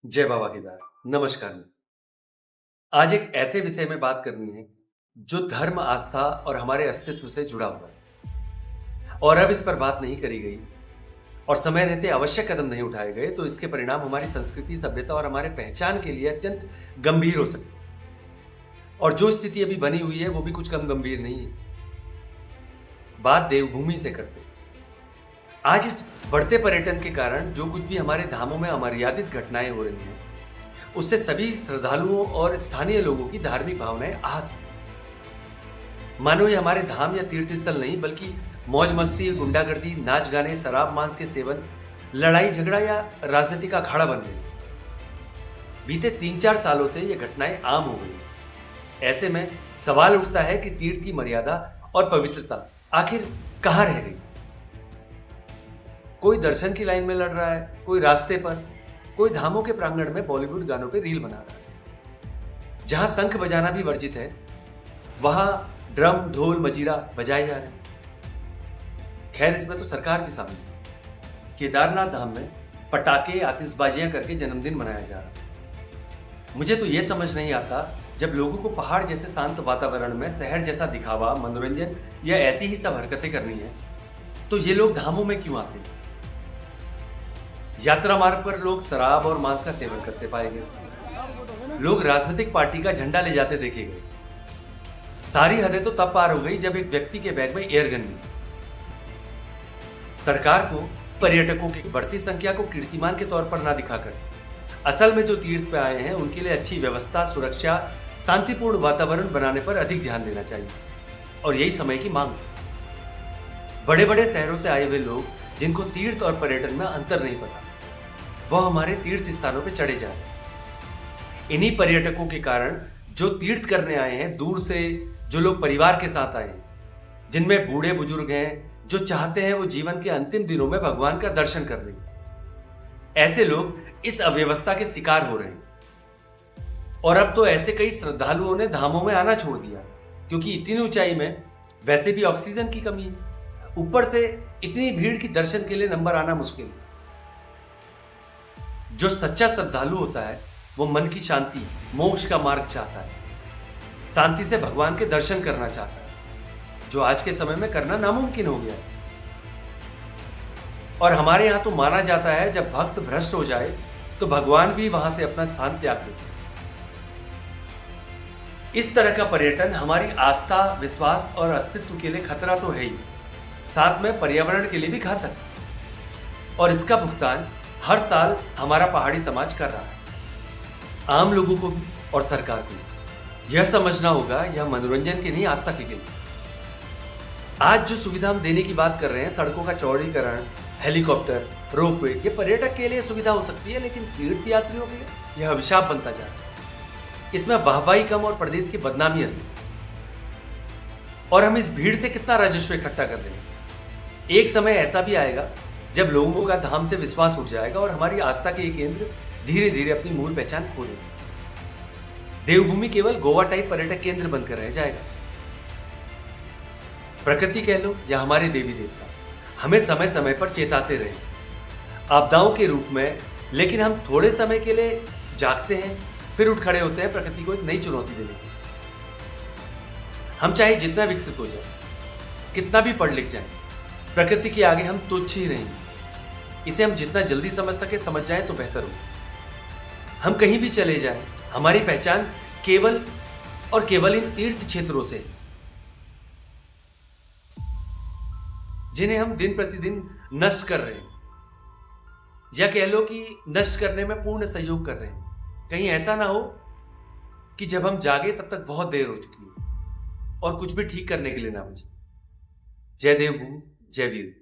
जय बाबा केदार। नमस्कार। आज एक ऐसे विषय में बात करनी है जो धर्म, आस्था और हमारे अस्तित्व से जुड़ा हुआ है और अब इस पर बात नहीं करी गई और समय रहते आवश्यक कदम नहीं उठाए गए तो इसके परिणाम हमारी संस्कृति, सभ्यता और हमारे पहचान के लिए अत्यंत गंभीर हो सकते हैं। और जो स्थिति अभी बनी हुई है वो भी कुछ कम गंभीर नहीं है। बात देवभूमि से करते हैं। आज इस बढ़ते पर्यटन के कारण जो कुछ भी हमारे धामों में अमर्यादित घटनाएं हो रही हैं, उससे सभी श्रद्धालुओं और स्थानीय लोगों की धार्मिक भावनाएं आहत हैं। मानो ये हमारे धाम या तीर्थ स्थल नहीं बल्कि मौज मस्ती, गुंडागर्दी, नाच गाने, शराब मांस के सेवन, लड़ाई झगड़ा या राजनीति का अखाड़ा बन गई। बीते 3-4 सालों से ये घटनाएं आम हो गई। ऐसे में सवाल उठता है कि तीर्थ की मर्यादा और पवित्रता आखिर कहाँ रह गई। कोई दर्शन की लाइन में लड़ रहा है, कोई रास्ते पर, कोई धामों के प्रांगण में बॉलीवुड गानों पे रील बना रहा है। जहां शंख बजाना भी वर्जित है, वहां ड्रम, ढोल, मजीरा बजाए जा रहे हैं। खैर, इसमें तो सरकार भी शामिल है। केदारनाथ धाम में पटाखे, आतिशबाजियां करके जन्मदिन मनाया जा रहा है। मुझे तो यह समझ नहीं आता, जब लोगों को पहाड़ जैसे शांत वातावरण में शहर जैसा दिखावा, मनोरंजन या ऐसी ही सब हरकतें करनी है, तो ये लोग धामों में क्यों आते हैं? यात्रा मार्ग पर लोग शराब और मांस का सेवन करते पाए गए। लोग राजनीतिक पार्टी का झंडा ले जाते देखे गए। सारी हदें तो तब पार हो गई जब एक व्यक्ति के बैग में एयरगन मिली। सरकार को पर्यटकों की बढ़ती संख्या को कीर्तिमान के तौर पर ना दिखाकर असल में जो तीर्थ पे आए हैं उनके लिए अच्छी व्यवस्था, सुरक्षा, शांतिपूर्ण वातावरण बनाने पर अधिक ध्यान देना चाहिए। और यही समय की मांग है। बड़े बड़े शहरों से आए हुए लोग जिनको तीर्थ और पर्यटन में अंतर नहीं पता, वह हमारे तीर्थ स्थानों पे चढ़े जा रहे हैं। इन्हीं पर्यटकों के कारण जो तीर्थ करने आए हैं, दूर से जो लोग परिवार के साथ आए हैं, जिनमें बूढ़े बुजुर्ग हैं, जो चाहते हैं वो जीवन के अंतिम दिनों में भगवान का दर्शन कर लें, ऐसे लोग इस अव्यवस्था के शिकार हो रहे हैं। और अब तो ऐसे कई श्रद्धालुओं ने धामों में आना छोड़ दिया, क्योंकि इतनी ऊंचाई में वैसे भी ऑक्सीजन की कमी है। ऊपर से इतनी भीड़ की दर्शन के लिए नंबर आना मुश्किल है। जो सच्चा श्रद्धालु होता है वो मन की शांति, मोक्ष का मार्ग चाहता है, शांति से भगवान के दर्शन करना चाहता है, जो आज के समय में करना नामुमकिन हो गया है। और हमारे यहां तो माना जाता है जब भक्त भ्रष्ट हो जाए तो भगवान भी वहां से अपना स्थान त्याग देते हैं। इस तरह का पर्यटन हमारी आस्था, विश्वास और अस्तित्व के लिए खतरा तो है ही, साथ में पर्यावरण के लिए भी घातक है। और इसका भुगतान हर साल हमारा पहाड़ी समाज कर रहा है। आम लोगों को भी और सरकार को भी यह समझना होगा, यह मनोरंजन के नहीं, आस्था के लिए। आज जो सुविधा हम देने की बात कर रहे हैं, सड़कों का चौड़ीकरण, हेलीकॉप्टर, रोपवे, ये पर्यटक के लिए सुविधा हो सकती है, लेकिन तीर्थ यात्रियों के लिए यह अभिशाप बनता जा रहा है। इसमें वाहवाही कम और प्रदेश की बदनामी अधिक। और हम इस भीड़ से कितना राजस्व इकट्ठा कर लेंगे। एक समय ऐसा भी आएगा जब लोगों का धाम से विश्वास उठ जाएगा और हमारी आस्था के ये केंद्र धीरे धीरे अपनी मूल पहचान खो देंगे। देवभूमि केवल गोवा टाइप पर्यटक केंद्र बनकर रह जाएगा। प्रकृति कह लो या हमारे देवी देवता हमें समय समय पर चेताते रहे, आपदाओं के रूप में, लेकिन हम थोड़े समय के लिए जागते हैं, फिर उठ खड़े होते हैं प्रकृति को एक नई चुनौती देने की। हम चाहे जितना विकसित हो जाए, कितना भी पढ़ लिख जाए, प्रकृति के आगे हम तुच्छ ही रहेंगे। इसे हम जितना जल्दी समझ सके समझ जाए तो बेहतर हो। हम कहीं भी चले जाएं, हमारी पहचान केवल और केवल इन तीर्थ क्षेत्रों से, जिन्हें हम दिन प्रतिदिन नष्ट कर रहे हैं, या कह लो कि नष्ट करने में पूर्ण सहयोग कर रहे हैं। कहीं ऐसा ना हो कि जब हम जागे तब तक बहुत देर हो चुकी हो और कुछ भी ठीक करने के लिए ना बचे। जय देवभूमि, जय वीर।